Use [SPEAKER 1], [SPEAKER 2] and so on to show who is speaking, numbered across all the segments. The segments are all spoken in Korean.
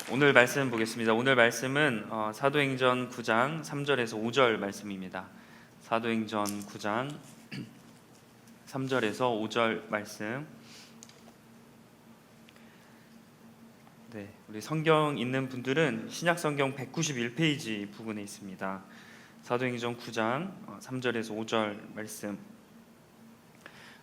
[SPEAKER 1] 오늘 말씀 보겠습니다. 오늘 말씀은 사도행전 9장 3절에서 5절 말씀입니다. 사도행전 9장 3절에서 5절 말씀. 네, 우리 성경 있는 분들은 신약 성경 191페이지 부분에 있습니다. 사도행전 9장 3절에서 5절 말씀.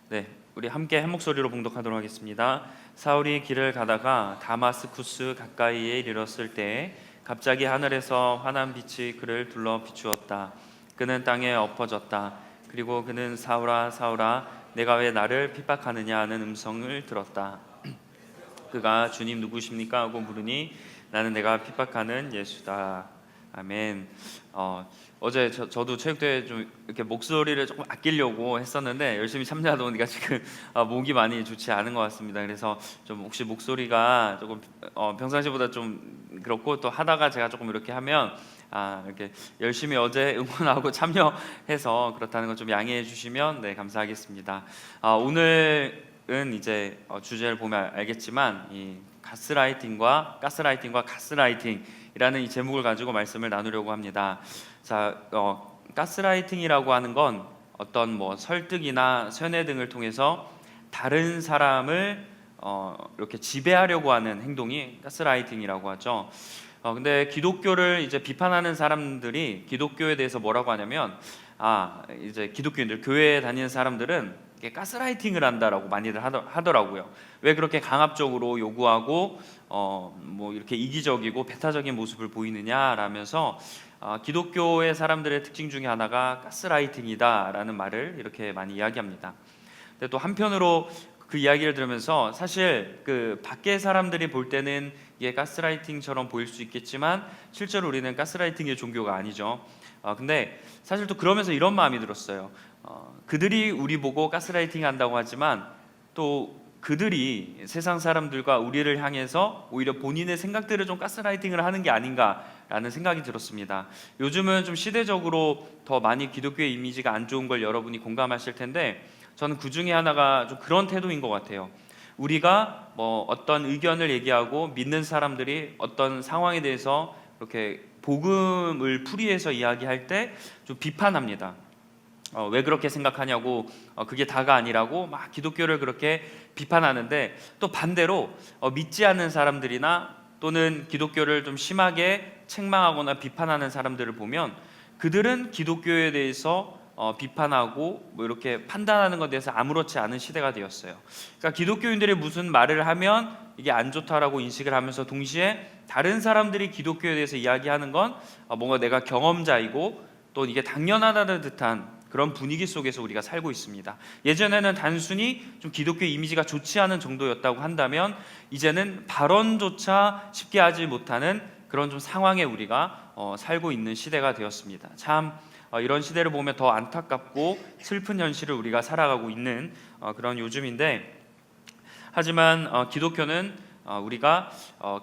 [SPEAKER 1] 네, 우리 함께 한 목소리로 봉독하도록 하겠습니다. 사울이 길을 가다가 다마스쿠스 가까이에 이르렀을 때 갑자기 하늘에서 환한 빛이 그를 둘러 비추었다. 그는 땅에 엎어졌다. 그리고 그는 사울아 사울아 내가 왜 나를 핍박하느냐 하는 음성을 들었다. 그가 주님 누구십니까 하고 물으니 나는 내가 핍박하는 예수다. 아멘. 어제 저도 체육대회 좀 이렇게 목소리를 조금 아끼려고 했었는데 열심히 참여하다 보니까 지금 목이 많이 좋지 않은 것 같습니다. 그래서 좀 혹시 목소리가 조금 평상시보다 좀 그렇고 또 하다가 제가 조금 이렇게 하면 이렇게 열심히 어제 응원하고 참여해서 그렇다는 거 좀 양해해 주시면 네 감사하겠습니다. 오늘은 이제 주제를 보면 알겠지만 이 가스라이팅과 가스라이팅이라는 이 제목을 가지고 말씀을 나누려고 합니다. 자, 가스라이팅이라고 하는 건 어떤 설득이나 세뇌 등을 통해서 다른 사람을 이렇게 지배하려고 하는 행동이 가스라이팅이라고 하죠. 근데 기독교를 이제 비판하는 사람들이 기독교에 대해서 뭐라고 하냐면 이제 기독교인들 교회에 다니는 사람들은 가스라이팅을 한다라고 많이들 하더라고요. 왜 그렇게 강압적으로 요구하고 이렇게 이기적이고 배타적인 모습을 보이느냐라면서 기독교의 사람들의 특징 중에 하나가 가스라이팅이다라는 말을 이렇게 많이 이야기합니다. 근데 또 한편으로 그 이야기를 들으면서 사실 그 밖에 사람들이 볼 때는 이게 가스라이팅처럼 보일 수 있겠지만 실제로 우리는 가스라이팅의 종교가 아니죠. 근데 사실 또 그러면서 이런 마음이 들었어요. 그들이 우리 보고 가스라이팅 한다고 하지만 또 그들이 세상 사람들과 우리를 향해서 오히려 본인의 생각들을 좀 가스라이팅을 하는 게 아닌가라는 생각이 들었습니다. 요즘은 좀 시대적으로 더 많이 기독교의 이미지가 안 좋은 걸 여러분이 공감하실 텐데 저는 그 중에 하나가 좀 그런 태도인 것 같아요. 우리가 어떤 의견을 얘기하고 믿는 사람들이 어떤 상황에 대해서 이렇게 복음을 풀이해서 이야기할 때 좀 비판합니다. 왜 그렇게 생각하냐고, 그게 다가 아니라고 막 기독교를 그렇게 비판하는데 또 반대로 믿지 않는 사람들이나 또는 기독교를 좀 심하게 책망하거나 비판하는 사람들을 보면 그들은 기독교에 대해서 비판하고 이렇게 판단하는 것에 대해서 아무렇지 않은 시대가 되었어요. 그러니까 기독교인들이 무슨 말을 하면 이게 안 좋다라고 인식을 하면서 동시에 다른 사람들이 기독교에 대해서 이야기하는 건 뭔가 내가 경험자이고 또 이게 당연하다는 듯한 그런 분위기 속에서 우리가 살고 있습니다. 예전에는 단순히 좀 기독교 이미지가 좋지 않은 정도였다고 한다면 이제는 발언조차 쉽게 하지 못하는 그런 좀 상황에 우리가 살고 있는 시대가 되었습니다. 참 이런 시대를 보면 더 안타깝고 슬픈 현실을 우리가 살아가고 있는 그런 요즘인데 하지만 기독교는 우리가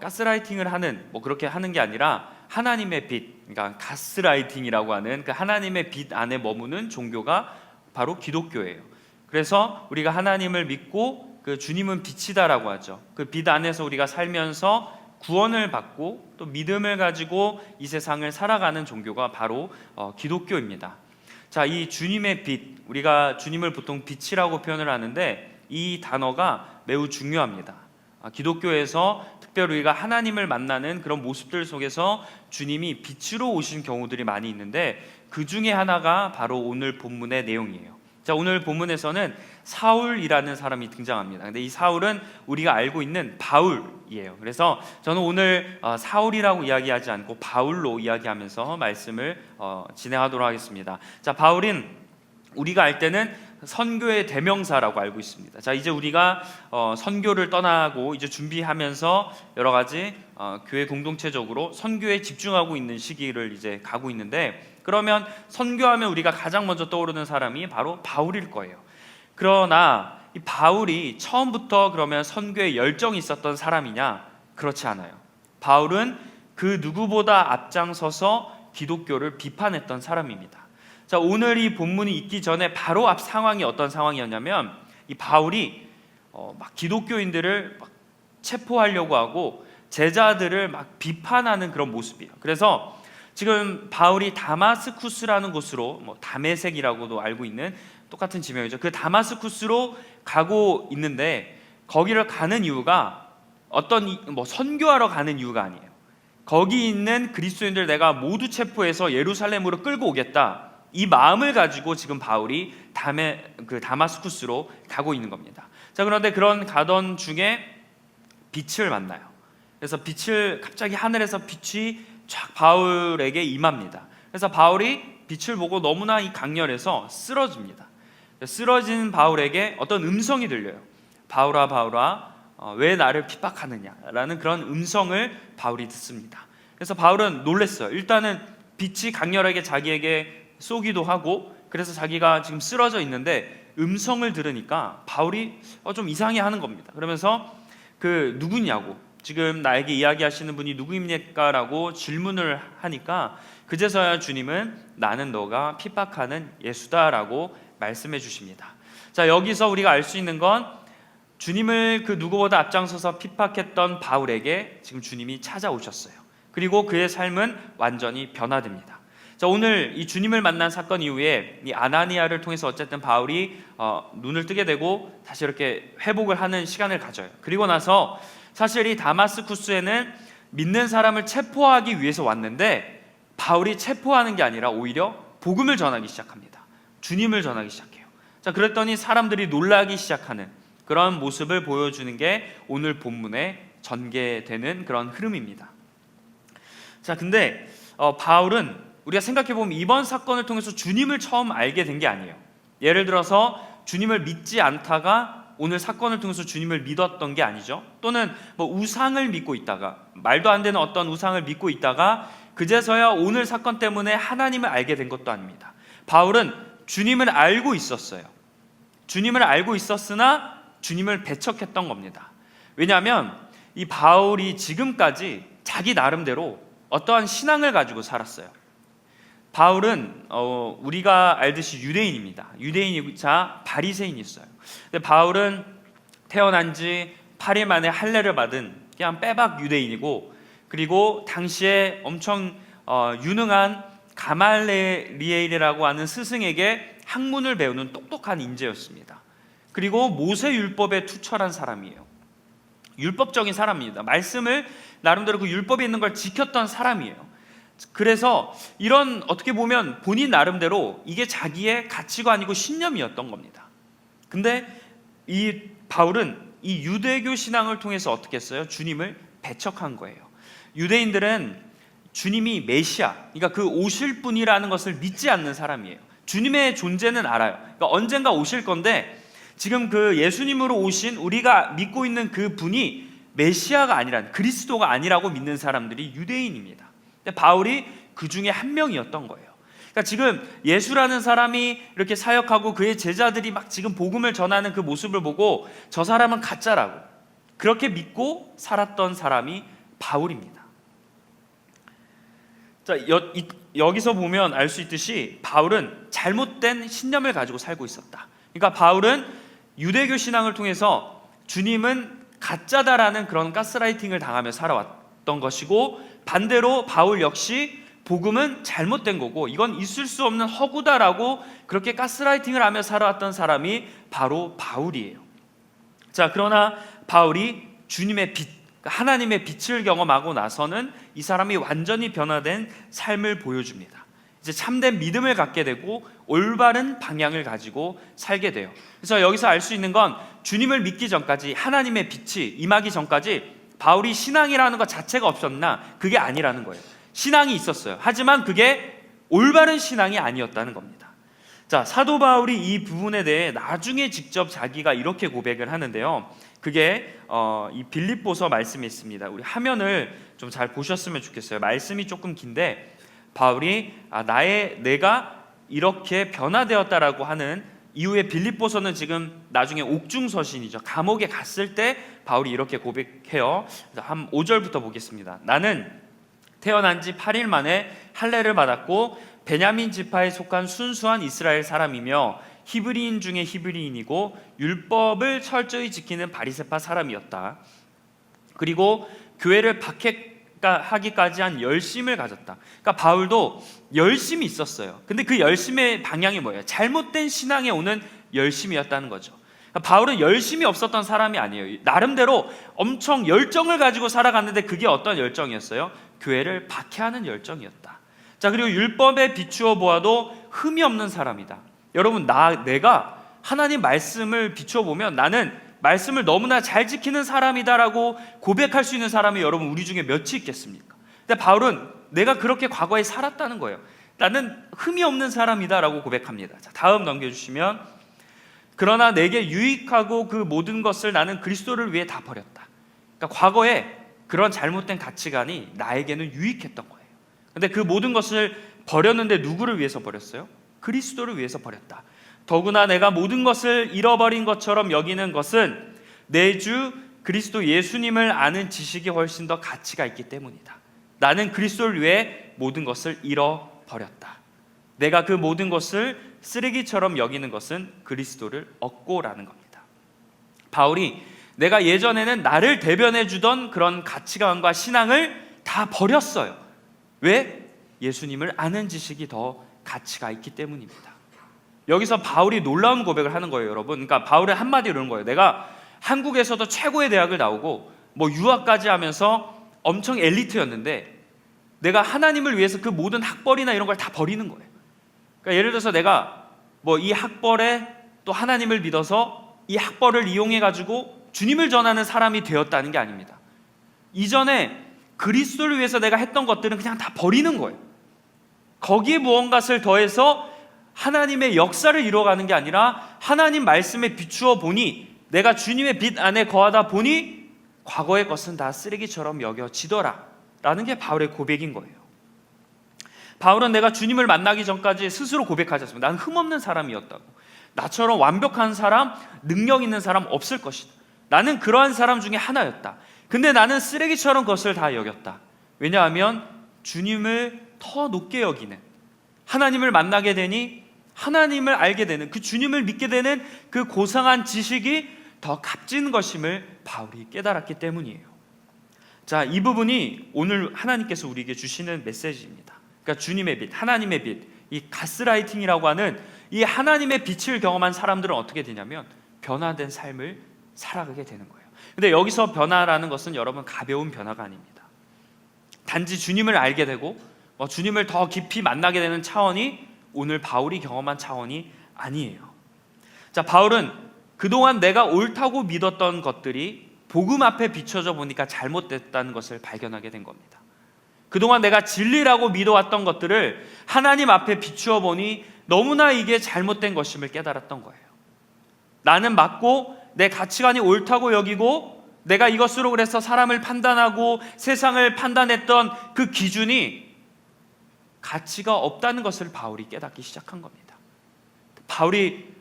[SPEAKER 1] 가스라이팅을 하는 그렇게 하는 게 아니라 하나님의 빛, 그러니까 가스라이팅이라고 하는 그 하나님의 빛 안에 머무는 종교가 바로 기독교예요. 그래서 우리가 하나님을 믿고 그 주님은 빛이다라고 하죠. 그 빛 안에서 우리가 살면서 구원을 받고 또 믿음을 가지고 이 세상을 살아가는 종교가 바로 기독교입니다. 자, 이 주님의 빛, 우리가 주님을 보통 빛이라고 표현을 하는데 이 단어가 매우 중요합니다. 기독교에서 특별히 우리가 하나님을 만나는 그런 모습들 속에서 주님이 빛으로 오신 경우들이 많이 있는데 그 중에 하나가 바로 오늘 본문의 내용이에요. 자, 오늘 본문에서는 사울이라는 사람이 등장합니다. 근데 이 사울은 우리가 알고 있는 바울이에요. 그래서 저는 오늘 사울이라고 이야기하지 않고 바울로 이야기하면서 말씀을 진행하도록 하겠습니다. 자, 바울은 우리가 알 때는 선교의 대명사라고 알고 있습니다. 자, 이제 우리가 선교를 떠나고 이제 준비하면서 여러 가지 교회 공동체적으로 선교에 집중하고 있는 시기를 이제 가고 있는데 그러면 선교하면 우리가 가장 먼저 떠오르는 사람이 바로 바울일 거예요. 그러나 이 바울이 처음부터 그러면 선교에 열정이 있었던 사람이냐? 그렇지 않아요. 바울은 그 누구보다 앞장서서 기독교를 비판했던 사람입니다. 자, 오늘 이 본문이 있기 전에 바로 앞 상황이 어떤 상황이었냐면 이 바울이 막 기독교인들을 막 체포하려고 하고 제자들을 막 비판하는 그런 모습이에요. 그래서 지금 바울이 다마스쿠스라는 곳으로, 다메섹이라고도 알고 있는 똑같은 지명이죠. 그 다마스쿠스로 가고 있는데 거기를 가는 이유가 선교하러 가는 이유가 아니에요. 거기 있는 그리스도인들 내가 모두 체포해서 예루살렘으로 끌고 오겠다, 이 마음을 가지고 지금 바울이 다마스쿠스로 가고 있는 겁니다. 자, 그런데 그런 가던 중에 빛을 만나요. 그래서 갑자기 하늘에서 빛이 쫙 바울에게 임합니다. 그래서 바울이 빛을 보고 너무나 이 강렬해서 쓰러집니다. 쓰러진 바울에게 어떤 음성이 들려요. 바울아, 바울아, 왜 나를 핍박하느냐라는 그런 음성을 바울이 듣습니다. 그래서 바울은 놀랐어요. 일단은 빛이 강렬하게 자기에게 쏘기도 하고, 그래서 자기가 지금 쓰러져 있는데 음성을 들으니까 바울이 좀 이상해하는 겁니다. 그러면서 누구냐고, 지금 나에게 이야기하시는 분이 누구입니까? 라고 질문을 하니까 그제서야 주님은 나는 너가 핍박하는 예수다라고 말씀해 주십니다. 자, 여기서 우리가 알 수 있는 건 주님을 그 누구보다 앞장서서 핍박했던 바울에게 지금 주님이 찾아오셨어요. 그리고 그의 삶은 완전히 변화됩니다. 자, 오늘 이 주님을 만난 사건 이후에 이 아나니아를 통해서 어쨌든 바울이 눈을 뜨게 되고 다시 이렇게 회복을 하는 시간을 가져요. 그리고 나서 사실 이 다마스쿠스에는 믿는 사람을 체포하기 위해서 왔는데 바울이 체포하는 게 아니라 오히려 복음을 전하기 시작합니다. 주님을 전하기 시작해요. 자, 그랬더니 사람들이 놀라기 시작하는 그런 모습을 보여주는 게 오늘 본문에 전개되는 그런 흐름입니다. 자, 근데 바울은 우리가 생각해보면 이번 사건을 통해서 주님을 처음 알게 된 게 아니에요. 예를 들어서 주님을 믿지 않다가 오늘 사건을 통해서 주님을 믿었던 게 아니죠. 또는 우상을 믿고 있다가, 말도 안 되는 어떤 우상을 믿고 있다가 그제서야 오늘 사건 때문에 하나님을 알게 된 것도 아닙니다. 바울은 주님을 알고 있었어요. 주님을 알고 있었으나 주님을 배척했던 겁니다. 왜냐하면 이 바울이 지금까지 자기 나름대로 어떠한 신앙을 가지고 살았어요. 바울은 우리가 알듯이 유대인입니다. 유대인이자 바리새인이었어요. 근데 바울은 태어난 지 8일 만에 할례를 받은 그냥 빼박 유대인이고, 그리고 당시에 엄청 유능한 가말리엘이라고 하는 스승에게 학문을 배우는 똑똑한 인재였습니다. 그리고 모세 율법에 투철한 사람이에요. 율법적인 사람입니다. 말씀을 나름대로 그 율법에 있는 걸 지켰던 사람이에요. 그래서 이런, 어떻게 보면 본인 나름대로 이게 자기의 가치관이고 신념이었던 겁니다. 근데 이 바울은 이 유대교 신앙을 통해서 어떻게 했어요? 주님을 배척한 거예요. 유대인들은 주님이 메시아, 그러니까 그 오실 분이라는 것을 믿지 않는 사람이에요. 주님의 존재는 알아요. 그러니까 언젠가 오실 건데 지금 그 예수님으로 오신, 우리가 믿고 있는 그 분이 메시아가 아니란, 그리스도가 아니라고 믿는 사람들이 유대인입니다. 근데 바울이 그 중에 한 명이었던 거예요. 그러니까 지금 예수라는 사람이 이렇게 사역하고 그의 제자들이 막 지금 복음을 전하는 그 모습을 보고 저 사람은 가짜라고 그렇게 믿고 살았던 사람이 바울입니다. 자, 여기서 보면 알 수 있듯이 바울은 잘못된 신념을 가지고 살고 있었다. 그러니까 바울은 유대교 신앙을 통해서 주님은 가짜다라는 그런 가스라이팅을 당하며 살아왔던 것이고, 반대로 바울 역시 복음은 잘못된 거고 이건 있을 수 없는 허구다라고 그렇게 가스라이팅을 하며 살아왔던 사람이 바로 바울이에요. 자, 그러나 바울이 주님의 빛, 하나님의 빛을 경험하고 나서는 이 사람이 완전히 변화된 삶을 보여줍니다. 이제 참된 믿음을 갖게 되고 올바른 방향을 가지고 살게 돼요. 그래서 여기서 알 수 있는 건 주님을 믿기 전까지, 하나님의 빛이 임하기 전까지 바울이 신앙이라는 것 자체가 없었나? 그게 아니라는 거예요. 신앙이 있었어요. 하지만 그게 올바른 신앙이 아니었다는 겁니다. 자, 사도 바울이 이 부분에 대해 나중에 직접 자기가 이렇게 고백을 하는데요. 그게 이 빌립보서 말씀이 있습니다. 우리 화면을 좀 잘 보셨으면 좋겠어요. 말씀이 조금 긴데 바울이 내가 이렇게 변화되었다라고 하는 이후에, 빌립보서는 지금 나중에 옥중서신이죠. 감옥에 갔을 때 바울이 이렇게 고백해요. 한 5절부터 보겠습니다. 나는 태어난 지 8일 만에 할례를 받았고 베냐민 지파에 속한 순수한 이스라엘 사람이며 히브리인 중에 히브리인이고 율법을 철저히 지키는 바리새파 사람이었다. 그리고 교회를 박해하기까지 한 열심을 가졌다. 그러니까 바울도 열심이 있었어요. 근데 그 열심의 방향이 뭐예요? 잘못된 신앙에 오는 열심이었다는 거죠. 그러니까 바울은 열심이 없었던 사람이 아니에요. 나름대로 엄청 열정을 가지고 살아갔는데 그게 어떤 열정이었어요? 교회를 박해하는 열정이었다. 자, 그리고 율법에 비추어 보아도 흠이 없는 사람이다. 여러분, 내가 하나님 말씀을 비추어 보면 나는 말씀을 너무나 잘 지키는 사람이다라고 고백할 수 있는 사람이 여러분 우리 중에 몇이 있겠습니까? 근데 바울은 내가 그렇게 과거에 살았다는 거예요. 나는 흠이 없는 사람이다라고 고백합니다. 자, 다음 넘겨주시면, 그러나 내게 유익하고 그 모든 것을 나는 그리스도를 위해 다 버렸다. 그러니까 과거에 그런 잘못된 가치관이 나에게는 유익했던 거예요. 근데 그 모든 것을 버렸는데 누구를 위해서 버렸어요? 그리스도를 위해서 버렸다. 더구나 내가 모든 것을 잃어버린 것처럼 여기는 것은 내 주 그리스도 예수님을 아는 지식이 훨씬 더 가치가 있기 때문이다. 나는 그리스도를 위해 모든 것을 잃어버렸다. 내가 그 모든 것을 쓰레기처럼 여기는 것은 그리스도를 얻고라는 겁니다. 바울이 내가 예전에는 나를 대변해 주던 그런 가치관과 신앙을 다 버렸어요. 왜? 예수님을 아는 지식이 더 가치가 있기 때문입니다. 여기서 바울이 놀라운 고백을 하는 거예요, 여러분. 그러니까 바울의 한마디로 이런 거예요. 내가 한국에서도 최고의 대학을 나오고 유학까지 하면서 엄청 엘리트였는데 내가 하나님을 위해서 그 모든 학벌이나 이런 걸 다 버리는 거예요. 그러니까 예를 들어서 내가 이 학벌에 또 하나님을 믿어서 이 학벌을 이용해 가지고 주님을 전하는 사람이 되었다는 게 아닙니다. 이전에 그리스도를 위해서 내가 했던 것들은 그냥 다 버리는 거예요. 거기에 무언가를 더해서 하나님의 역사를 이루어가는 게 아니라 하나님 말씀에 비추어 보니, 내가 주님의 빛 안에 거하다 보니 과거의 것은 다 쓰레기처럼 여겨지더라 라는 게 바울의 고백인 거예요. 바울은 내가 주님을 만나기 전까지 스스로 고백하지 않습니다. 나는 흠없는 사람이었다고. 나처럼 완벽한 사람, 능력 있는 사람 없을 것이다. 나는 그러한 사람 중에 하나였다. 근데 나는 쓰레기처럼 그것을 다 여겼다. 왜냐하면 주님을 더 높게 여기는, 하나님을 만나게 되니 하나님을 알게 되는, 그 주님을 믿게 되는 그 고상한 지식이 더 값진 것임을 바울이 깨달았기 때문이에요. 자, 이 부분이 오늘 하나님께서 우리에게 주시는 메시지입니다. 그러니까 주님의 빛, 하나님의 빛, 이 가스라이팅이라고 하는 이 하나님의 빛을 경험한 사람들은 어떻게 되냐면 변화된 삶을 살아가게 되는 거예요. 근데 여기서 변화라는 것은 여러분 가벼운 변화가 아닙니다. 단지 주님을 알게 되고 주님을 더 깊이 만나게 되는 차원이 오늘 바울이 경험한 차원이 아니에요. 자, 바울은 그동안 내가 옳다고 믿었던 것들이 복음 앞에 비춰져 보니까 잘못됐다는 것을 발견하게 된 겁니다. 그동안 내가 진리라고 믿어왔던 것들을 하나님 앞에 비추어 보니 너무나 이게 잘못된 것임을 깨달았던 거예요. 나는 맞고 내 가치관이 옳다고 여기고 내가 이것으로 그래서 사람을 판단하고 세상을 판단했던 그 기준이 가치가 없다는 것을 바울이 깨닫기 시작한 겁니다. 바울이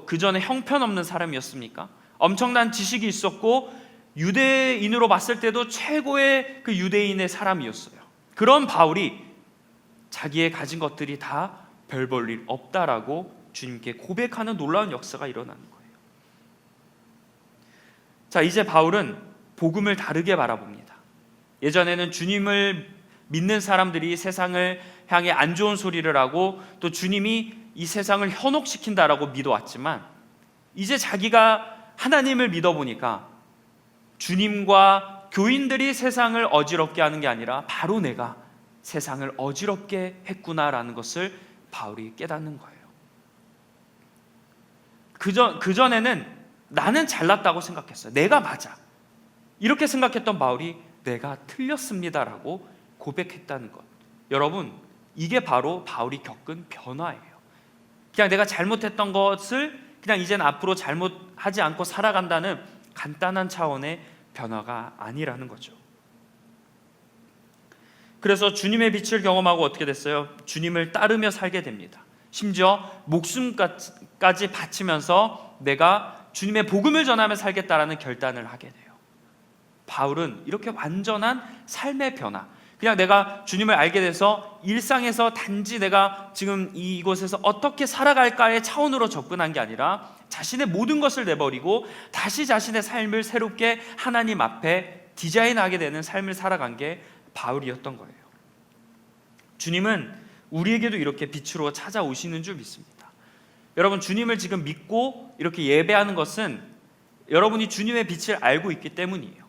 [SPEAKER 1] 그 전에 형편없는 사람이었습니까? 엄청난 지식이 있었고 유대인으로 봤을 때도 최고의 그 유대인의 사람이었어요. 그런 바울이 자기의 가진 것들이 다 별 볼 일 없다라고 주님께 고백하는 놀라운 역사가 일어나는 거예요. 자, 이제 바울은 복음을 다르게 바라봅니다. 예전에는 주님을 믿는 사람들이 세상을 향해 안 좋은 소리를 하고 또 주님이 이 세상을 현혹시킨다라고 믿어왔지만 이제 자기가 하나님을 믿어보니까 주님과 교인들이 세상을 어지럽게 하는 게 아니라 바로 내가 세상을 어지럽게 했구나라는 것을 바울이 깨닫는 거예요. 그전에는 나는 잘났다고 생각했어요. 내가 맞아. 이렇게 생각했던 바울이 내가 틀렸습니다라고 고백했다는 것. 여러분, 이게 바로 바울이 겪은 변화예요. 그냥 내가 잘못했던 것을 그냥 이제는 앞으로 잘못하지 않고 살아간다는 간단한 차원의 변화가 아니라는 거죠. 그래서 주님의 빛을 경험하고 어떻게 됐어요? 주님을 따르며 살게 됩니다. 심지어 목숨까지 바치면서 내가 주님의 복음을 전하며 살겠다라는 결단을 하게 돼요. 바울은 이렇게 완전한 삶의 변화, 그냥 내가 주님을 알게 돼서 일상에서 단지 내가 지금 이곳에서 어떻게 살아갈까의 차원으로 접근한 게 아니라 자신의 모든 것을 내버리고 다시 자신의 삶을 새롭게 하나님 앞에 디자인하게 되는 삶을 살아간 게 바울이었던 거예요. 주님은 우리에게도 이렇게 빛으로 찾아오시는 줄 믿습니다. 여러분, 주님을 지금 믿고 이렇게 예배하는 것은 여러분이 주님의 빛을 알고 있기 때문이에요.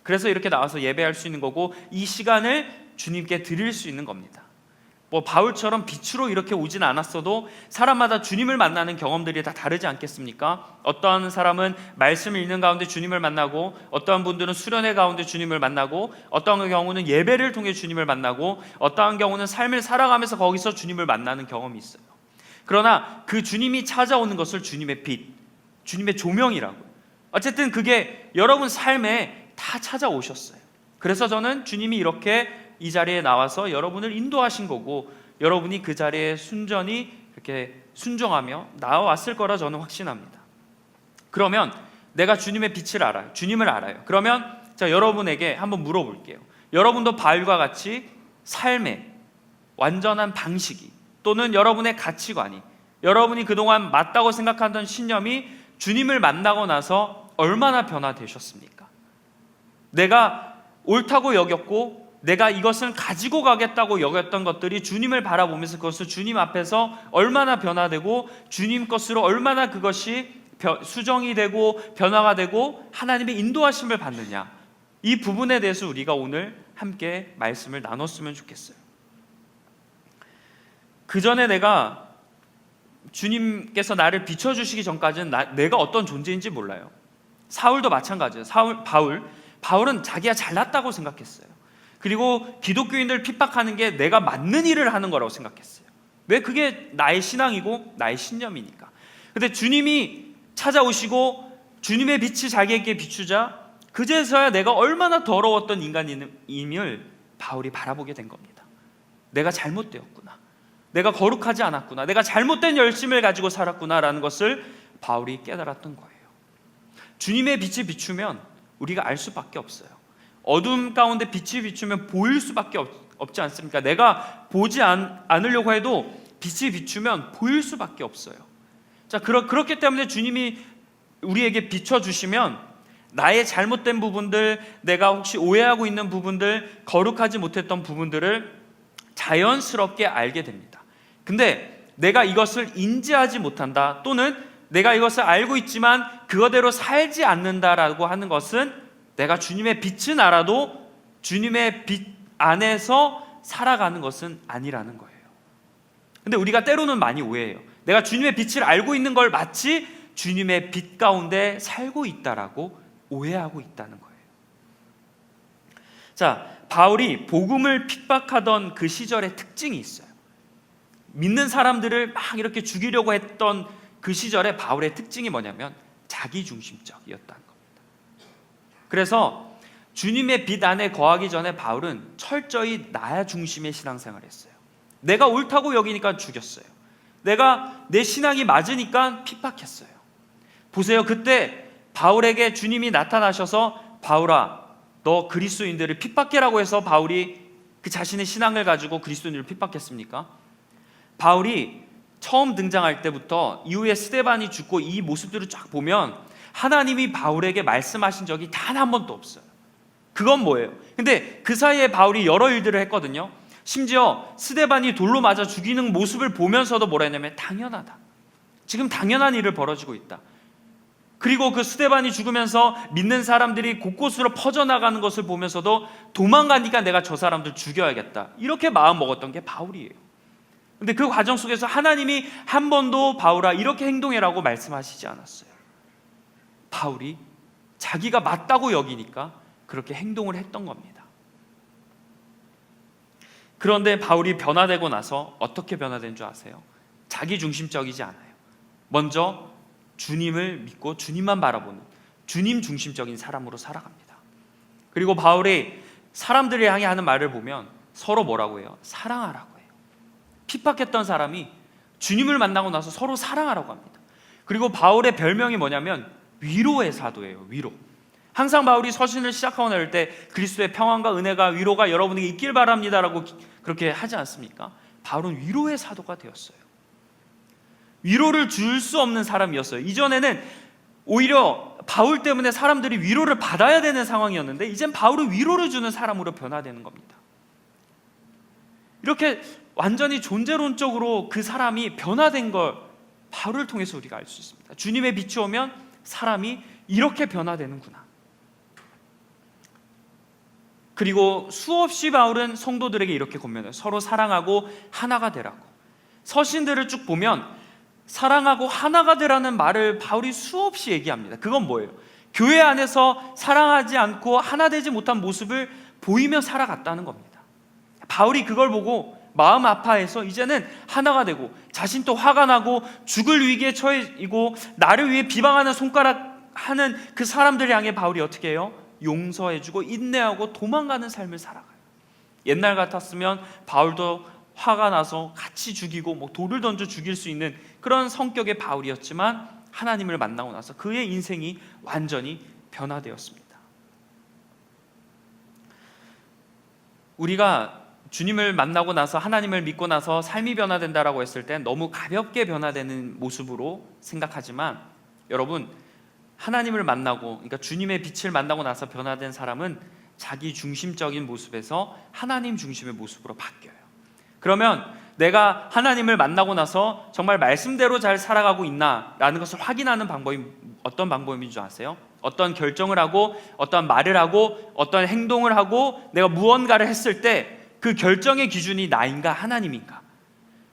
[SPEAKER 1] 그래서 이렇게 나와서 예배할 수 있는 거고, 이 시간을 주님께 드릴 수 있는 겁니다. 바울처럼 빛으로 이렇게 오진 않았어도 사람마다 주님을 만나는 경험들이 다 다르지 않겠습니까? 어떠한 사람은 말씀을 읽는 가운데 주님을 만나고, 어떠한 분들은 수련회 가운데 주님을 만나고, 어떠한 경우는 예배를 통해 주님을 만나고, 어떠한 경우는 삶을 살아가면서 거기서 주님을 만나는 경험이 있어요. 그러나 그 주님이 찾아오는 것을 주님의 빛, 주님의 조명이라고, 어쨌든 그게 여러분 삶에 다 찾아오셨어요. 그래서 저는 주님이 이렇게 이 자리에 나와서 여러분을 인도하신 거고, 여러분이 그 자리에 순전히 이렇게 순종하며 나와왔을 거라 저는 확신합니다. 그러면 내가 주님의 빛을 알아요. 주님을 알아요. 그러면 자, 여러분에게 한번 물어볼게요. 여러분도 바울과 같이 삶의 완전한 방식이, 또는 여러분의 가치관이, 여러분이 그동안 맞다고 생각하던 신념이 주님을 만나고 나서 얼마나 변화되셨습니까? 내가 옳다고 여겼고 내가 이것을 가지고 가겠다고 여겼던 것들이 주님을 바라보면서 그것을 주님 앞에서 얼마나 변화되고 주님 것으로 얼마나 그것이 수정이 되고 변화가 되고 하나님의 인도하심을 받느냐, 이 부분에 대해서 우리가 오늘 함께 말씀을 나눴으면 좋겠어요. 그 전에 내가 주님께서 나를 비춰주시기 전까지는 내가 어떤 존재인지 몰라요. 사울도 마찬가지예요. 바울은 자기가 잘났다고 생각했어요. 그리고 기독교인들 핍박하는 게 내가 맞는 일을 하는 거라고 생각했어요. 왜? 그게 나의 신앙이고 나의 신념이니까. 근데 주님이 찾아오시고 주님의 빛이 자기에게 비추자 그제서야 내가 얼마나 더러웠던 인간임을 바울이 바라보게 된 겁니다. 내가 잘못되었구나, 내가 거룩하지 않았구나, 내가 잘못된 열심을 가지고 살았구나라는 것을 바울이 깨달았던 거예요. 주님의 빛이 비추면 우리가 알 수밖에 없어요. 어둠 가운데 빛이 비추면 보일 수밖에 없지 않습니까? 내가 보지 않으려고 해도 빛이 비추면 보일 수밖에 없어요. 자, 그렇기 때문에 주님이 우리에게 비춰주시면 나의 잘못된 부분들, 내가 혹시 오해하고 있는 부분들, 거룩하지 못했던 부분들을 자연스럽게 알게 됩니다. 근데 내가 이것을 인지하지 못한다, 또는 내가 이것을 알고 있지만 그거대로 살지 않는다라고 하는 것은 내가 주님의 빛은 알아도 주님의 빛 안에서 살아가는 것은 아니라는 거예요. 근데 우리가 때로는 많이 오해해요. 내가 주님의 빛을 알고 있는 걸 마치 주님의 빛 가운데 살고 있다라고 오해하고 있다는 거예요. 자, 바울이 복음을 핍박하던 그 시절의 특징이 있어요. 믿는 사람들을 막 이렇게 죽이려고 했던 그 시절에 바울의 특징이 뭐냐면 자기중심적이었다는 겁니다. 그래서 주님의 빛 안에 거하기 전에 바울은 철저히 나 중심의 신앙생활을 했어요. 내가 옳다고 여기니까 죽였어요. 내가 내 신앙이 맞으니까 핍박했어요. 보세요, 그때 바울에게 주님이 나타나셔서 바울아, 너 그리스도인들을 핍박해라고 해서 바울이 그 자신의 신앙을 가지고 그리스도인들을 핍박했습니까? 바울이 처음 등장할 때부터 이후에 스데반이 죽고 이 모습들을 쫙 보면 하나님이 바울에게 말씀하신 적이 단 한 번도 없어요. 그건 뭐예요? 근데 그 사이에 바울이 여러 일들을 했거든요. 심지어 스데반이 돌로 맞아 죽이는 모습을 보면서도 뭐라 했냐면 당연하다, 지금 당연한 일을 벌어지고 있다. 그리고 그 스데반이 죽으면서 믿는 사람들이 곳곳으로 퍼져나가는 것을 보면서도 도망가니까 내가 저 사람들 죽여야겠다, 이렇게 마음 먹었던 게 바울이에요. 근데 그 과정 속에서 하나님이 한 번도 바울아 이렇게 행동해라고 말씀하시지 않았어요. 바울이 자기가 맞다고 여기니까 그렇게 행동을 했던 겁니다. 그런데 바울이 변화되고 나서 어떻게 변화된 줄 아세요? 자기중심적이지 않아요. 먼저 주님을 믿고 주님만 바라보는 주님 중심적인 사람으로 살아갑니다. 그리고 바울이 사람들을 향해 하는 말을 보면 서로 뭐라고 해요? 사랑하라고 해요. 핍박했던 사람이 주님을 만나고 나서 서로 사랑하라고 합니다. 그리고 바울의 별명이 뭐냐면 위로의 사도예요. 위로. 항상 바울이 서신을 시작하고 나올 때 그리스도의 평안과 은혜가 위로가 여러분에게 있길 바랍니다라고 그렇게 하지 않습니까? 바울은 위로의 사도가 되었어요. 위로를 줄 수 없는 사람이었어요. 이전에는 오히려 바울 때문에 사람들이 위로를 받아야 되는 상황이었는데 이젠 바울은 위로를 주는 사람으로 변화되는 겁니다. 이렇게 완전히 존재론적으로 그 사람이 변화된 걸 바울을 통해서 우리가 알 수 있습니다. 주님의 빛이 오면 사람이 이렇게 변화되는구나. 그리고 수없이 바울은 성도들에게 이렇게 권면해요. 서로 사랑하고 하나가 되라고. 서신들을 쭉 보면 사랑하고 하나가 되라는 말을 바울이 수없이 얘기합니다. 그건 뭐예요? 교회 안에서 사랑하지 않고 하나 되지 못한 모습을 보이며 살아갔다는 겁니다. 바울이 그걸 보고 마음 아파해서 이제는 하나가 되고, 자신도 화가 나고 죽을 위기에 처해지고 나를 위해 비방하는 손가락 하는 그 사람들 향해 바울이 어떻게 해요? 용서해주고 인내하고 도망가는 삶을 살아가요. 옛날 같았으면 바울도 화가 나서 같이 죽이고 돌을 던져 죽일 수 있는 그런 성격의 바울이었지만 하나님을 만나고 나서 그의 인생이 완전히 변화되었습니다. 우리가 주님을 만나고 나서 하나님을 믿고 나서 삶이 변화된다라고 했을 때 너무 가볍게 변화되는 모습으로 생각하지만, 여러분, 하나님을 만나고, 그러니까 주님의 빛을 만나고 나서 변화된 사람은 자기 중심적인 모습에서 하나님 중심의 모습으로 바뀌어요. 그러면 내가 하나님을 만나고 나서 정말 말씀대로 잘 살아가고 있나라는 것을 확인하는 방법이 어떤 방법인 줄 아세요? 어떤 결정을 하고 어떤 말을 하고 어떤 행동을 하고 내가 무언가를 했을 때 그 결정의 기준이 나인가 하나님인가?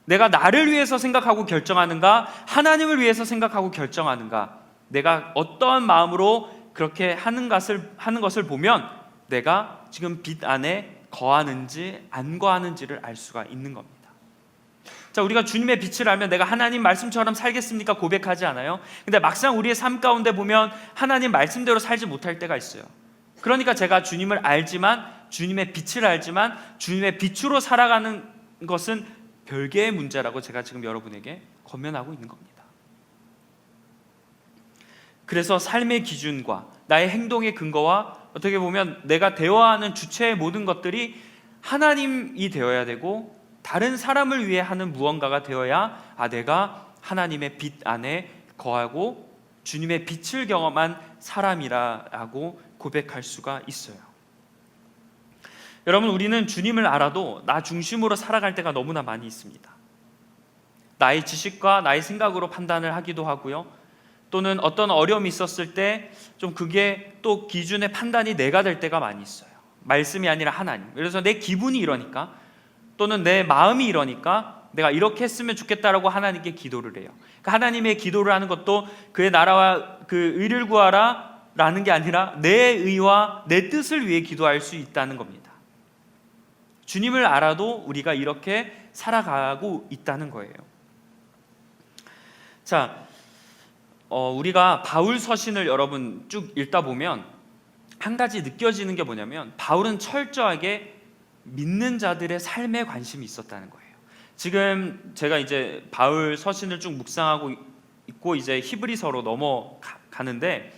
[SPEAKER 1] 내가 나를 위해서 생각하고 결정하는가 하나님을 위해서 생각하고 결정하는가? 내가 어떠한 마음으로 그렇게 하는 것을 보면 내가 지금 빛 안에 거하는지 안 거하는지를 알 수가 있는 겁니다. 자, 우리가 주님의 빛을 알면 내가 하나님 말씀처럼 살겠습니까? 고백하지 않아요? 근데 막상 우리의 삶 가운데 보면 하나님 말씀대로 살지 못할 때가 있어요. 그러니까 제가 주님을 알지만, 주님의 빛을 알지만 주님의 빛으로 살아가는 것은 별개의 문제라고 제가 지금 여러분에게 권면하고 있는 겁니다. 그래서 삶의 기준과 나의 행동의 근거와 어떻게 보면 내가 대화하는 주체의 모든 것들이 하나님이 되어야 되고, 다른 사람을 위해 하는 무언가가 되어야 내가 하나님의 빛 안에 거하고 주님의 빛을 경험한 사람이라고 고백할 수가 있어요. 여러분, 우리는 주님을 알아도 나 중심으로 살아갈 때가 너무나 많이 있습니다. 나의 지식과 나의 생각으로 판단을 하기도 하고요, 또는 어떤 어려움이 있었을 때 좀 그게 또 기준의 판단이 내가 될 때가 많이 있어요. 말씀이 아니라 하나님. 그래서 내 기분이 이러니까, 또는 내 마음이 이러니까 내가 이렇게 했으면 좋겠다라고 하나님께 기도를 해요. 그러니까 하나님의 기도를 하는 것도 그의 나라와 그 의를 구하라 라는 게 아니라 내 의와 내 뜻을 위해 기도할 수 있다는 겁니다. 주님을 알아도 우리가 이렇게 살아가고 있다는 거예요. 자, 우리가 바울 서신을 여러분 쭉 읽다 보면 한 가지 느껴지는 게 뭐냐면, 바울은 철저하게 믿는 자들의 삶에 관심이 있었다는 거예요. 지금 제가 이제 바울 서신을 쭉 묵상하고 있고 이제 히브리서로 넘어가는데,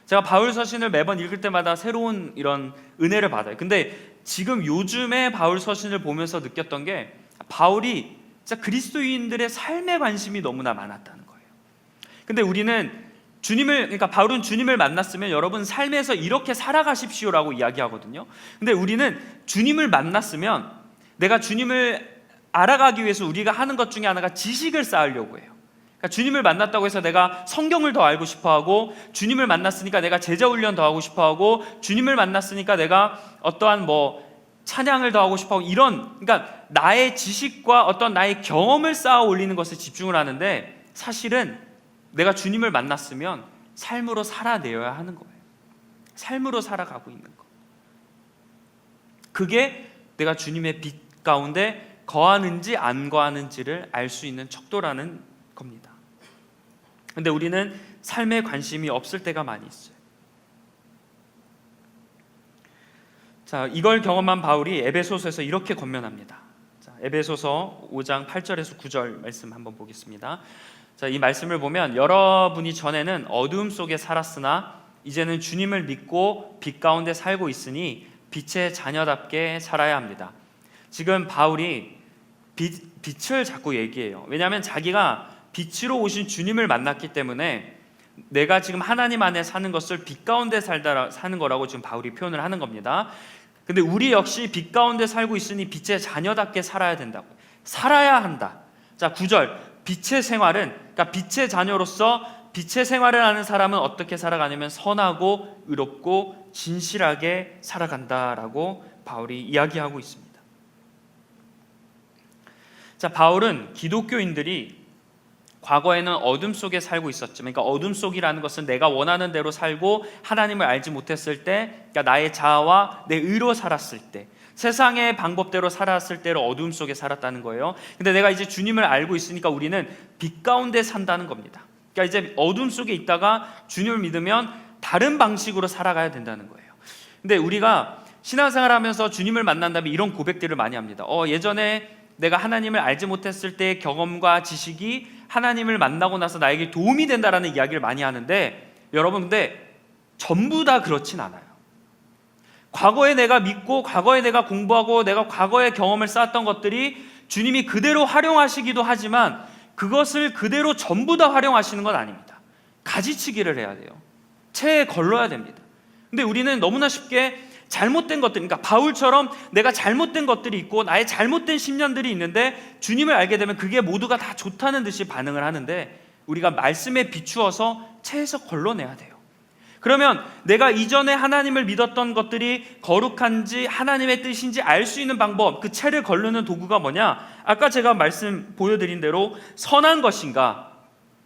[SPEAKER 1] 제가 바울 서신을 매번 읽을 때마다 새로운 이런 은혜를 받아요. 근데 지금 요즘에 바울 서신을 보면서 느꼈던 게, 바울이 진짜 그리스도인들의 삶에 관심이 너무나 많았다는 거예요. 근데 우리는 그러니까 바울은 주님을 만났으면 여러분 삶에서 이렇게 살아가십시오라고 이야기하거든요. 근데 우리는 주님을 만났으면 내가 주님을 알아가기 위해서 우리가 하는 것 중에 하나가 지식을 쌓으려고 해요. 그러니까 주님을 만났다고 해서 내가 성경을 더 알고 싶어하고, 주님을 만났으니까 내가 제자 훈련 더 하고 싶어하고, 주님을 만났으니까 내가 어떠한 찬양을 더 하고 싶어하고, 그러니까 나의 지식과 어떤 나의 경험을 쌓아 올리는 것에 집중을 하는데, 사실은 내가 주님을 만났으면 삶으로 살아내어야 하는 거예요. 삶으로 살아가고 있는 거. 그게 내가 주님의 빛 가운데 거하는지 안 거하는지를 알 수 있는 척도라는 겁니다. 근데 우리는 삶에 관심이 없을 때가 많이 있어요. 자, 이걸 경험한 바울이 에베소서에서 이렇게 권면합니다. 자, 에베소서 5장 8절에서 9절 말씀 한번 보겠습니다. 자, 이 말씀을 보면, 여러분이 전에는 어두움 속에 살았으나 이제는 주님을 믿고 빛 가운데 살고 있으니 빛의 자녀답게 살아야 합니다. 지금 바울이 빛을 자꾸 얘기해요. 왜냐하면 자기가 빛으로 오신 주님을 만났기 때문에 내가 지금 하나님 안에 사는 것을 빛 가운데 사는 거라고 지금 바울이 표현을 하는 겁니다. 근데 우리 역시 빛 가운데 살고 있으니 빛의 자녀답게 살아야 된다고. 살아야 한다. 자, 9절. 빛의 생활은, 그러니까 빛의 자녀로서 빛의 생활을 하는 사람은 어떻게 살아가냐면 선하고 의롭고 진실하게 살아간다라고 바울이 이야기하고 있습니다. 자, 바울은 기독교인들이 과거에는 어둠 속에 살고 있었지만, 그러니까 어둠 속이라는 것은 내가 원하는 대로 살고 하나님을 알지 못했을 때, 그러니까 나의 자아와 내 의로 살았을 때, 세상의 방법대로 살았을 때를 어둠 속에 살았다는 거예요. 근데 내가 이제 주님을 알고 있으니까 우리는 빛 가운데 산다는 겁니다. 그러니까 이제 어둠 속에 있다가 주님을 믿으면 다른 방식으로 살아가야 된다는 거예요. 근데 우리가 신앙생활하면서 주님을 만난 다음에 이런 고백들을 많이 합니다. 예전에 내가 하나님을 알지 못했을 때의 경험과 지식이 하나님을 만나고 나서 나에게 도움이 된다라는 이야기를 많이 하는데, 여러분 근데 전부 다 그렇진 않아요. 과거에 내가 믿고 과거에 내가 공부하고 내가 과거에 경험을 쌓았던 것들이 주님이 그대로 활용하시기도 하지만 그것을 그대로 전부 다 활용하시는 건 아닙니다. 가지치기를 해야 돼요. 채에 걸러야 됩니다. 근데 우리는 너무나 쉽게 잘못된 것들, 그러니까 바울처럼 내가 잘못된 것들이 있고 나의 잘못된 신념들이 있는데 주님을 알게 되면 그게 모두가 다 좋다는 듯이 반응을 하는데, 우리가 말씀에 비추어서 채에서 걸러내야 돼요. 그러면 내가 이전에 하나님을 믿었던 것들이 거룩한지 하나님의 뜻인지 알 수 있는 방법, 그 채를 걸르는 도구가 뭐냐? 아까 제가 말씀 보여드린 대로 선한 것인가,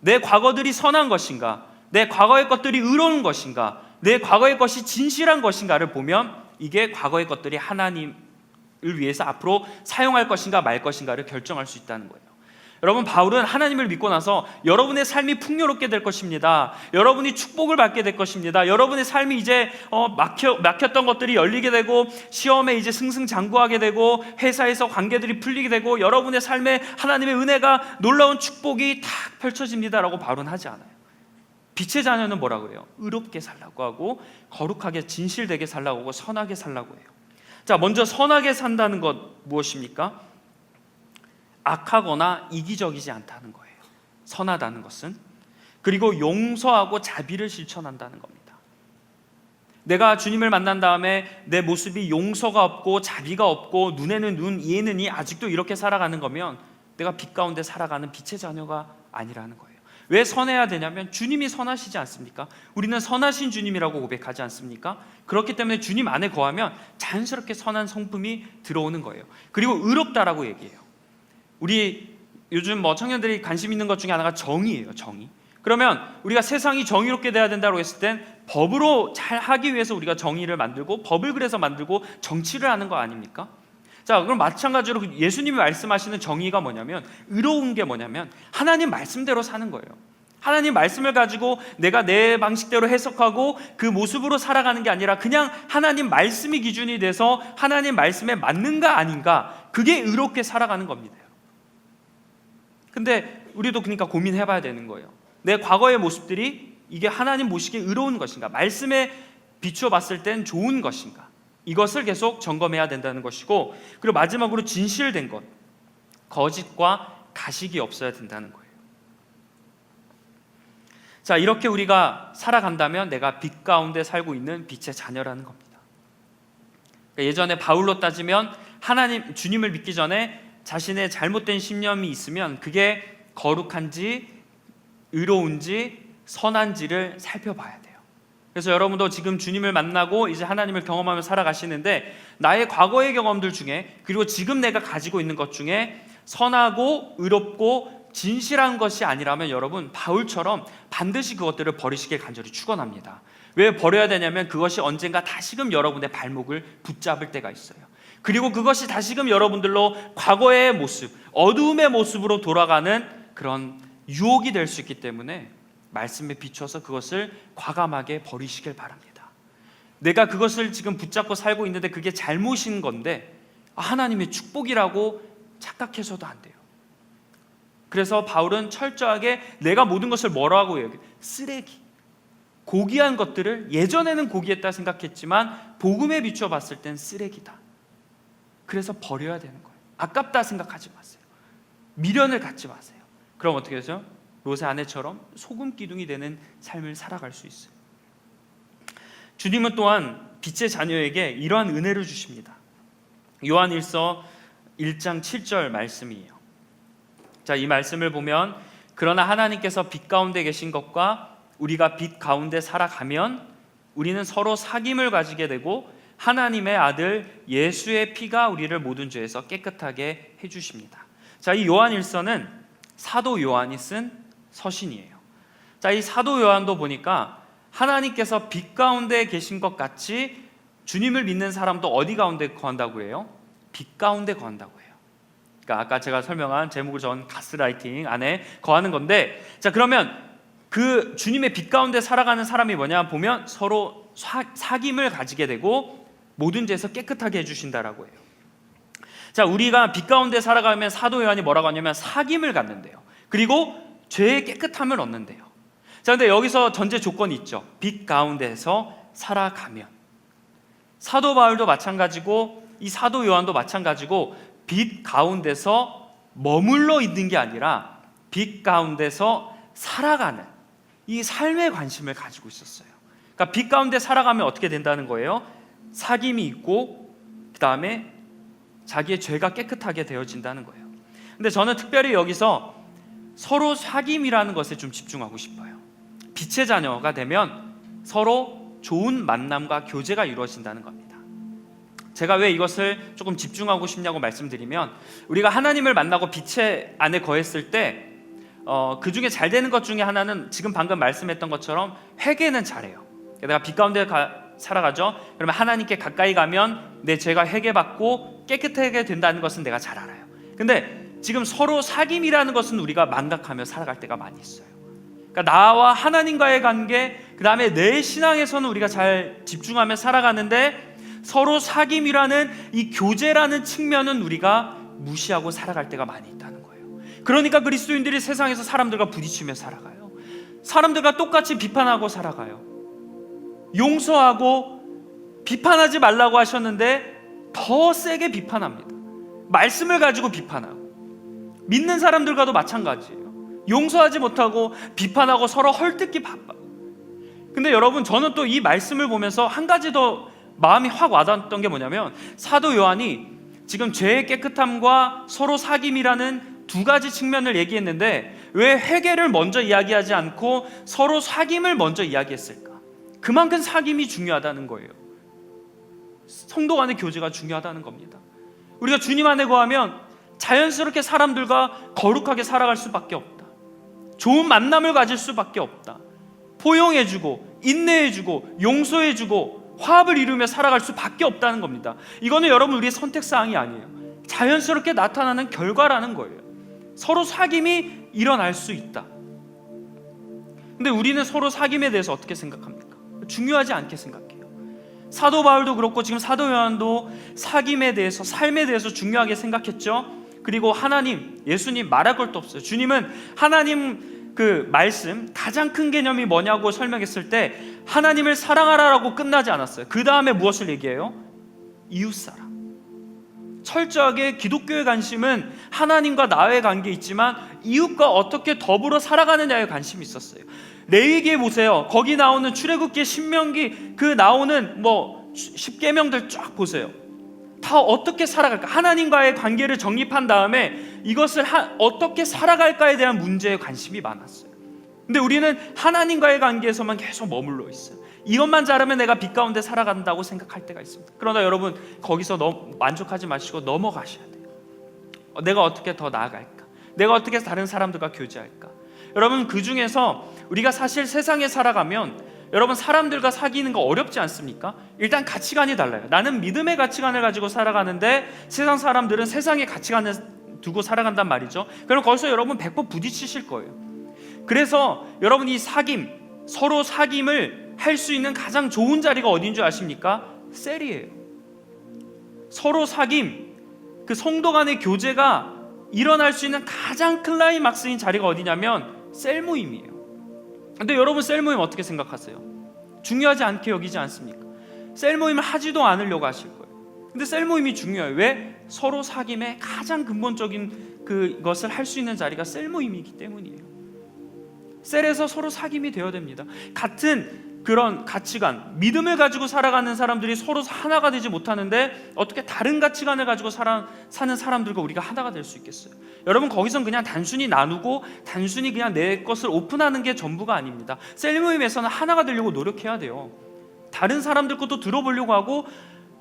[SPEAKER 1] 내 과거들이 선한 것인가, 내 과거의 것들이 의로운 것인가, 내 과거의 것이 진실한 것인가를 보면 이게 과거의 것들이 하나님을 위해서 앞으로 사용할 것인가 말 것인가를 결정할 수 있다는 거예요. 여러분, 바울은 하나님을 믿고 나서 여러분의 삶이 풍요롭게 될 것입니다. 여러분이 축복을 받게 될 것입니다. 여러분의 삶이 이제 막혔던 것들이 열리게 되고, 시험에 이제 승승장구하게 되고, 회사에서 관계들이 풀리게 되고, 여러분의 삶에 하나님의 은혜가 놀라운 축복이 탁 펼쳐집니다라고 바울은 하지 않아요. 빛의 자녀는 뭐라고 해요? 의롭게 살라고 하고, 거룩하게 진실되게 살라고 하고, 선하게 살라고 해요. 자, 먼저 선하게 산다는 것 무엇입니까? 악하거나 이기적이지 않다는 거예요. 선하다는 것은. 그리고 용서하고 자비를 실천한다는 겁니다. 내가 주님을 만난 다음에 내 모습이 용서가 없고 자비가 없고 눈에는 눈, 이에는 이, 아직도 이렇게 살아가는 거면 내가 빛 가운데 살아가는 빛의 자녀가 아니라는 거예요. 왜 선해야 되냐면 주님이 선하시지 않습니까? 우리는 선하신 주님이라고 고백하지 않습니까? 그렇기 때문에 주님 안에 거하면 자연스럽게 선한 성품이 들어오는 거예요. 그리고 의롭다라고 얘기해요. 우리 요즘 청년들이 관심 있는 것 중에 하나가 정의예요. 정의. 그러면 우리가 세상이 정의롭게 돼야 된다고 했을 땐 법으로 잘 하기 위해서 우리가 정의를 만들고, 법을 그래서 만들고 정치를 하는 거 아닙니까? 자, 그럼 마찬가지로 예수님이 말씀하시는 정의가 뭐냐면, 의로운 게 뭐냐면 하나님 말씀대로 사는 거예요. 하나님 말씀을 가지고 내가 내 방식대로 해석하고 그 모습으로 살아가는 게 아니라 그냥 하나님 말씀이 기준이 돼서 하나님 말씀에 맞는가 아닌가, 그게 의롭게 살아가는 겁니다. 근데 우리도 그러니까 고민해봐야 되는 거예요. 내 과거의 모습들이 이게 하나님 보시기에 의로운 것인가, 말씀에 비추어 봤을 땐 좋은 것인가, 이것을 계속 점검해야 된다는 것이고, 그리고 마지막으로 진실된 것, 거짓과 가식이 없어야 된다는 거예요. 자, 이렇게 우리가 살아간다면 내가 빛 가운데 살고 있는 빛의 자녀라는 겁니다. 그러니까 예전에 바울로 따지면 하나님, 주님을 믿기 전에 자신의 잘못된 신념이 있으면 그게 거룩한지 의로운지 선한지를 살펴봐야 돼요. 그래서 여러분도 지금 주님을 만나고 이제 하나님을 경험하며 살아가시는데, 나의 과거의 경험들 중에, 그리고 지금 내가 가지고 있는 것 중에 선하고 의롭고 진실한 것이 아니라면 여러분, 바울처럼 반드시 그것들을 버리시길 간절히 축원합니다. 왜 버려야 되냐면 그것이 언젠가 다시금 여러분의 발목을 붙잡을 때가 있어요. 그리고 그것이 다시금 여러분들로 과거의 모습, 어두움의 모습으로 돌아가는 그런 유혹이 될 수 있기 때문에 말씀에 비춰서 그것을 과감하게 버리시길 바랍니다. 내가 그것을 지금 붙잡고 살고 있는데 그게 잘못인 건데 하나님의 축복이라고 착각해서도 안 돼요. 그래서 바울은 철저하게 내가 모든 것을 뭐라고 해요? 쓰레기, 고귀한 것들을 예전에는 고귀했다 생각했지만 복음에 비추어 봤을 땐 쓰레기다. 그래서 버려야 되는 거예요. 아깝다 생각하지 마세요. 미련을 갖지 마세요. 그럼 어떻게 되죠? 롯의 아내처럼 소금 기둥이 되는 삶을 살아갈 수 있어요. 주님은 또한 빛의 자녀에게 이러한 은혜를 주십니다. 요한일서 1장 7절 말씀이에요. 자, 이 말씀을 보면 그러나 하나님께서 빛 가운데 계신 것과 우리가 빛 가운데 살아가면 우리는 서로 사귐을 가지게 되고 하나님의 아들 예수의 피가 우리를 모든 죄에서 깨끗하게 해주십니다. 자, 이 요한일서는 사도 요한이 쓴 서신이에요. 자, 이 사도 요한도 보니까 하나님께서 빛 가운데 계신 것 같이 주님을 믿는 사람도 어디 가운데 거한다고 해요? 빛 가운데 거한다고 해요. 그러니까 아까 제가 설명한 제목을 적은 가스라이팅 안에 거하는 건데, 자, 그러면 그 주님의 빛 가운데 살아가는 사람이 뭐냐 보면 서로 사귐을 가지게 되고 모든 죄에서 깨끗하게 해주신다라고 해요. 자, 우리가 빛 가운데 살아가면 사도 요한이 뭐라고 하냐면 사귐을 갖는데요. 그리고 죄의 깨끗함을 얻는데요. 자, 근데 여기서 전제 조건이 있죠. 빛 가운데서 살아가면. 사도 바울도 마찬가지고 이 사도 요한도 마찬가지고 빛 가운데서 머물러 있는 게 아니라 빛 가운데서 살아가는 이 삶에 관심을 가지고 있었어요. 그러니까 빛 가운데 살아가면 어떻게 된다는 거예요? 사귐이 있고 그 다음에 자기의 죄가 깨끗하게 되어진다는 거예요. 근데 저는 특별히 여기서 서로 사귐이라는 것에 좀 집중하고 싶어요. 빛의 자녀가 되면 서로 좋은 만남과 교제가 이루어진다는 겁니다. 제가 왜 이것을 조금 집중하고 싶냐고 말씀드리면, 우리가 하나님을 만나고 빛의 안에 거했을 때 그 중에 잘 되는 것 중에 하나는 지금 방금 말씀했던 것처럼 회개는 잘해요. 내가 빛 가운데 살아가죠. 그러면 하나님께 가까이 가면 내 죄가 회개받고 깨끗하게 된다는 것은 내가 잘 알아요. 근데 지금 서로 사귐이라는 것은 우리가 망각하며 살아갈 때가 많이 있어요. 그러니까 나와 하나님과의 관계, 그 다음에 내 신앙에서는 우리가 잘 집중하며 살아가는데 서로 사귐이라는 이 교제라는 측면은 우리가 무시하고 살아갈 때가 많이 있다는 거예요. 그러니까 그리스도인들이 세상에서 사람들과 부딪히며 살아가요. 사람들과 똑같이 비판하고 살아가요. 용서하고 비판하지 말라고 하셨는데 더 세게 비판합니다. 말씀을 가지고 비판하고, 믿는 사람들과도 마찬가지예요. 용서하지 못하고 비판하고 서로 헐뜯기 바빠요. 근데 여러분, 저는 또 이 말씀을 보면서 한 가지 더 마음이 확 와닿았던 게 뭐냐면, 사도 요한이 지금 죄의 깨끗함과 서로 사귐이라는 두 가지 측면을 얘기했는데 왜 회개를 먼저 이야기하지 않고 서로 사귐을 먼저 이야기했을까? 그만큼 사귐이 중요하다는 거예요. 성도 간의 교제가 중요하다는 겁니다. 우리가 주님 안에 거하면 자연스럽게 사람들과 거룩하게 살아갈 수밖에 없다. 좋은 만남을 가질 수밖에 없다. 포용해주고 인내해주고 용서해주고 화합을 이루며 살아갈 수밖에 없다는 겁니다. 이거는 여러분 우리의 선택사항이 아니에요. 자연스럽게 나타나는 결과라는 거예요. 서로 사귐이 일어날 수 있다. 근데 우리는 서로 사귐에 대해서 어떻게 생각합니까? 중요하지 않게 생각해요. 사도 바울도 그렇고 지금 사도 요한도 사귐에 대해서, 삶에 대해서 중요하게 생각했죠. 그리고 하나님, 예수님 말할 것도 없어요. 주님은 하나님 그 말씀, 가장 큰 개념이 뭐냐고 설명했을 때 하나님을 사랑하라라고 끝나지 않았어요. 그 다음에 무엇을 얘기해요? 이웃사랑. 철저하게 기독교의 관심은 하나님과 나의 관계에 있지만 이웃과 어떻게 더불어 살아가느냐에 관심이 있었어요. 레위기에 보세요. 거기 나오는 출애굽기, 신명기, 그 나오는 십계명들 쫙 보세요. 다 어떻게 살아갈까? 하나님과의 관계를 정립한 다음에 이것을 어떻게 살아갈까에 대한 문제에 관심이 많았어요. 근데 우리는 하나님과의 관계에서만 계속 머물러 있어요. 이것만 잘하면 내가 빛 가운데 살아간다고 생각할 때가 있습니다. 그러나 여러분, 거기서 만족하지 마시고 넘어가셔야 돼요. 내가 어떻게 더 나아갈까? 내가 어떻게 다른 사람들과 교제할까? 여러분, 그 중에서 우리가 사실 세상에 살아가면 여러분 사람들과 사귀는 거 어렵지 않습니까? 일단 가치관이 달라요. 나는 믿음의 가치관을 가지고 살아가는데 세상 사람들은 세상의 가치관을 두고 살아간단 말이죠. 그럼 거기서 여러분 100% 부딪히실 거예요. 그래서 여러분 이 사귐, 서로 사귐을 할 수 있는 가장 좋은 자리가 어디인 줄 아십니까? 셀이에요. 서로 사귐, 그 성도 간의 교제가 일어날 수 있는 가장 클라이막스인 자리가 어디냐면 셀 모임이에요. 근데 여러분 셀 모임 어떻게 생각하세요? 중요하지 않게 여기지 않습니까? 셀 모임을 하지도 않으려고 하실 거예요. 근데 셀 모임이 중요해요. 왜? 서로 사귐의 가장 근본적인 그것을 할 수 있는 자리가 셀 모임이기 때문이에요. 셀에서 서로 사귐이 되어야 됩니다. 같은 그런 가치관, 믿음을 가지고 살아가는 사람들이 서로 하나가 되지 못하는데 어떻게 다른 가치관을 가지고 사는 사람들과 우리가 하나가 될 수 있겠어요? 여러분, 거기선 그냥 단순히 나누고 단순히 그냥 내 것을 오픈하는 게 전부가 아닙니다. 셀 모임에서는 하나가 되려고 노력해야 돼요. 다른 사람들 것도 들어보려고 하고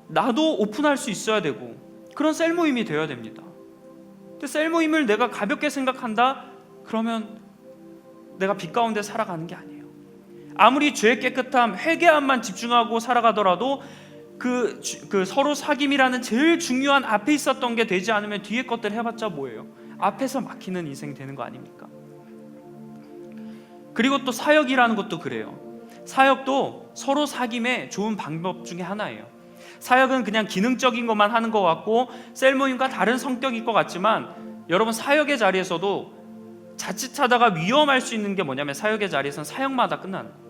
[SPEAKER 1] 나도 오픈할 수 있어야 되고, 그런 셀 모임이 되어야 됩니다. 근데 셀 모임을 내가 가볍게 생각한다? 그러면 내가 빛 가운데 살아가는 게 아니에요. 아무리 죄의 깨끗함, 회개함만 집중하고 살아가더라도 그 서로 사귐이라는 제일 중요한 앞에 있었던 게 되지 않으면 뒤에 것들 해봤자 뭐예요? 앞에서 막히는 인생 되는 거 아닙니까? 그리고 또 사역이라는 것도 그래요. 사역도 서로 사귐의 좋은 방법 중에 하나예요. 사역은 그냥 기능적인 것만 하는 것 같고 셀 모임과 다른 성격일 것 같지만, 여러분, 사역의 자리에서도 자칫하다가 위험할 수 있는 게 뭐냐면, 사역의 자리에서는 사역마다 끝나는 거예요.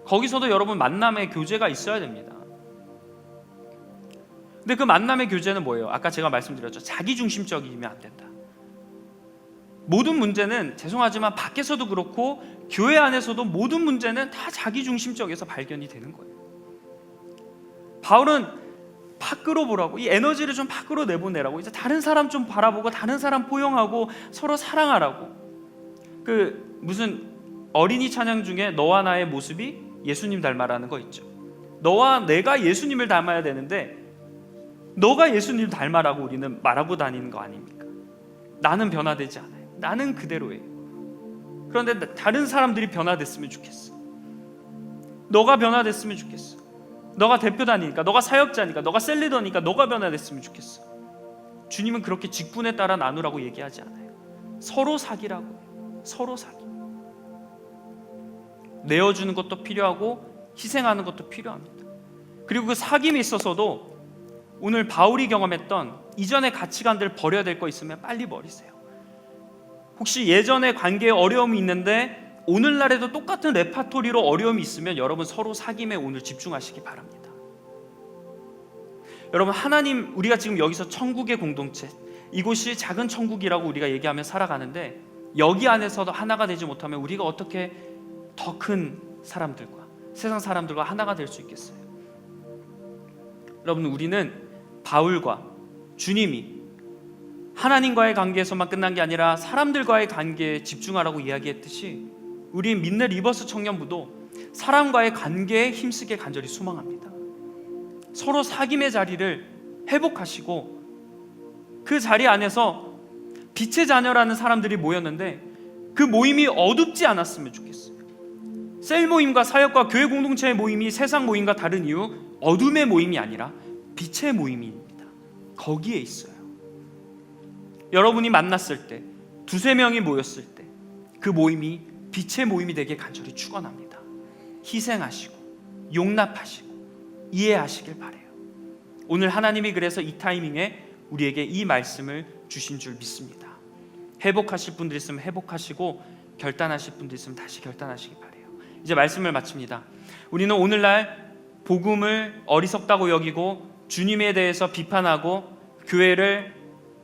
[SPEAKER 1] 거기서도 여러분 만남의 교제가 있어야 됩니다. 근데 그 만남의 교제는 뭐예요? 아까 제가 말씀드렸죠. 자기중심적이면 안 된다. 모든 문제는, 죄송하지만 밖에서도 그렇고 교회 안에서도 모든 문제는 다 자기중심적에서 발견이 되는 거예요. 바울은 밖으로 보라고, 이 에너지를 좀 밖으로 내보내라고, 이제 다른 사람 좀 바라보고 다른 사람 포용하고 서로 사랑하라고. 그 무슨 어린이 찬양 중에 너와 나의 모습이 예수님 닮아라는 거 있죠. 너와 내가 예수님을 닮아야 되는데 너가 예수님 닮아라고 우리는 말하고 다니는 거 아닙니까? 나는 변화되지 않아요. 나는 그대로예요. 그런데 다른 사람들이 변화됐으면 좋겠어. 너가 변화됐으면 좋겠어. 너가 대표다니까, 너가 사역자니까, 너가 셀리더니까 너가 변화됐으면 좋겠어. 주님은 그렇게 직분에 따라 나누라고 얘기하지 않아요. 서로 사귀라고. 서로 사귀. 내어주는 것도 필요하고 희생하는 것도 필요합니다. 그리고 그 사귐에 있어서도 오늘 바울이 경험했던 이전의 가치관들 버려야 될 거 있으면 빨리 버리세요. 혹시 예전의 관계에 어려움이 있는데 오늘날에도 똑같은 레파토리로 어려움이 있으면 여러분 서로 사귐에 오늘 집중하시기 바랍니다. 여러분, 하나님, 우리가 지금 여기서 천국의 공동체, 이곳이 작은 천국이라고 우리가 얘기하며 살아가는데, 여기 안에서도 하나가 되지 못하면 우리가 어떻게 더 큰 사람들과, 세상 사람들과 하나가 될 수 있겠어요? 여러분, 우리는 바울과 주님이 하나님과의 관계에서만 끝난 게 아니라 사람들과의 관계에 집중하라고 이야기했듯이, 우리 민네 리버스 청년부도 사람과의 관계에 힘쓰게 간절히 소망합니다. 서로 사귐의 자리를 회복하시고 그 자리 안에서 빛의 자녀라는 사람들이 모였는데 그 모임이 어둡지 않았으면 좋겠어요. 셀 모임과 사역과 교회 공동체의 모임이 세상 모임과 다른 이유, 어둠의 모임이 아니라 빛의 모임입니다. 거기에 있어요. 여러분이 만났을 때, 두세 명이 모였을 때 그 모임이 빛의 모임이 되게 간절히 축원합니다. 희생하시고 용납하시고 이해하시길 바라요. 오늘 하나님이 그래서 이 타이밍에 우리에게 이 말씀을 주신 줄 믿습니다. 회복하실 분들 있으면 회복하시고 결단하실 분들 있으면 다시 결단하시기 바라요. 이제 말씀을 마칩니다. 우리는 오늘날 복음을 어리석다고 여기고 주님에 대해서 비판하고 교회를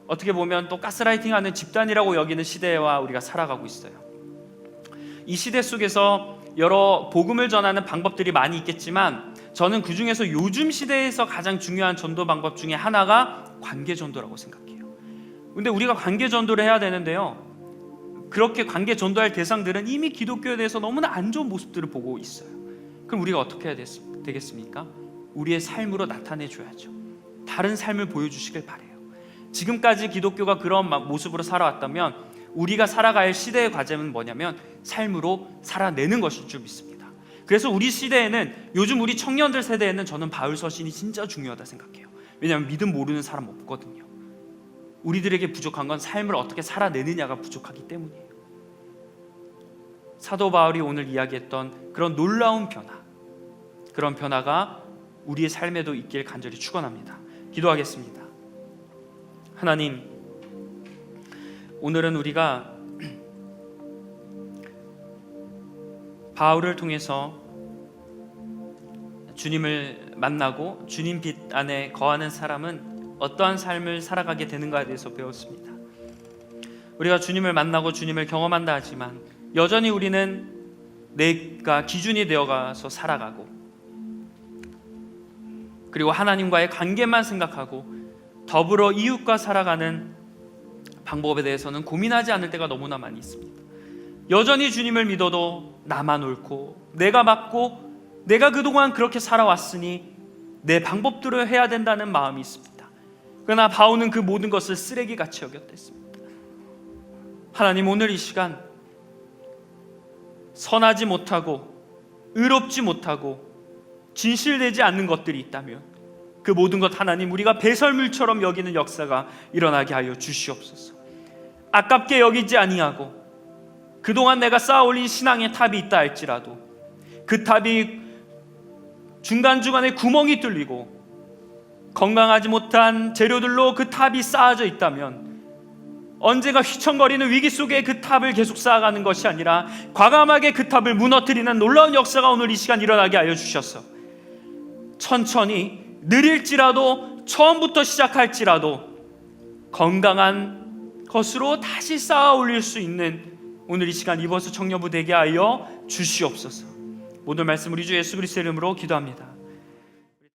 [SPEAKER 1] 어떻게 보면 또 가스라이팅하는 집단이라고 여기는 시대와 우리가 살아가고 있어요. 이 시대 속에서 여러 복음을 전하는 방법들이 많이 있겠지만, 저는 그 중에서 요즘 시대에서 가장 중요한 전도 방법 중에 하나가 관계 전도라고 생각해요. 근데 우리가 관계 전도를 해야 되는데요, 그렇게 관계 전도할 대상들은 이미 기독교에 대해서 너무나 안 좋은 모습들을 보고 있어요. 그럼 우리가 어떻게 해야 되겠습니까? 우리의 삶으로 나타내 줘야죠. 다른 삶을 보여주시길 바라요. 지금까지 기독교가 그런 모습으로 살아왔다면 우리가 살아갈 시대의 과제는 뭐냐면 삶으로 살아내는 것일 줄 믿습니다. 그래서 우리 시대에는, 요즘 우리 청년들 세대에는 저는 바울 서신이 진짜 중요하다 생각해요. 왜냐하면 믿음 모르는 사람 없거든요. 우리들에게 부족한 건 삶을 어떻게 살아내느냐가 부족하기 때문이에요. 사도 바울이 오늘 이야기했던 그런 놀라운 변화, 그런 변화가 우리의 삶에도 있길 간절히 축원합니다. 기도하겠습니다. 하나님, 오늘은 우리가 바울을 통해서 주님을 만나고 주님 빛 안에 거하는 사람은 어떠한 삶을 살아가게 되는가에 대해서 배웠습니다. 우리가 주님을 만나고 주님을 경험한다 하지만 여전히 우리는 내가 기준이 되어가서 살아가고, 그리고 하나님과의 관계만 생각하고 더불어 이웃과 살아가는 방법에 대해서는 고민하지 않을 때가 너무나 많이 있습니다. 여전히 주님을 믿어도 나만 옳고 내가 맞고 내가 그동안 그렇게 살아왔으니 내 방법대로 해야 된다는 마음이 있습니다. 그러나 바울은 그 모든 것을 쓰레기같이 여겼댔습니다. 하나님, 오늘 이 시간 선하지 못하고 의롭지 못하고 진실되지 않는 것들이 있다면 그 모든 것 하나님, 우리가 배설물처럼 여기는 역사가 일어나게 하여 주시옵소서. 아깝게 여기지 아니하고 그동안 내가 쌓아 올린 신앙의 탑이 있다 할지라도 그 탑이 중간중간에 구멍이 뚫리고 건강하지 못한 재료들로 그 탑이 쌓아져 있다면 언제가 휘청거리는 위기 속에 그 탑을 계속 쌓아가는 것이 아니라 과감하게 그 탑을 무너뜨리는 놀라운 역사가 오늘 이 시간 일어나게 하여 주셨어. 천천히 느릴지라도 처음부터 시작할지라도 건강한 것으로 다시 쌓아 올릴 수 있는 오늘 이 시간 이버스 청년부 되게 하여 주시옵소서. 모든 말씀 우리 주 예수 그리스도의 이름으로 기도합니다.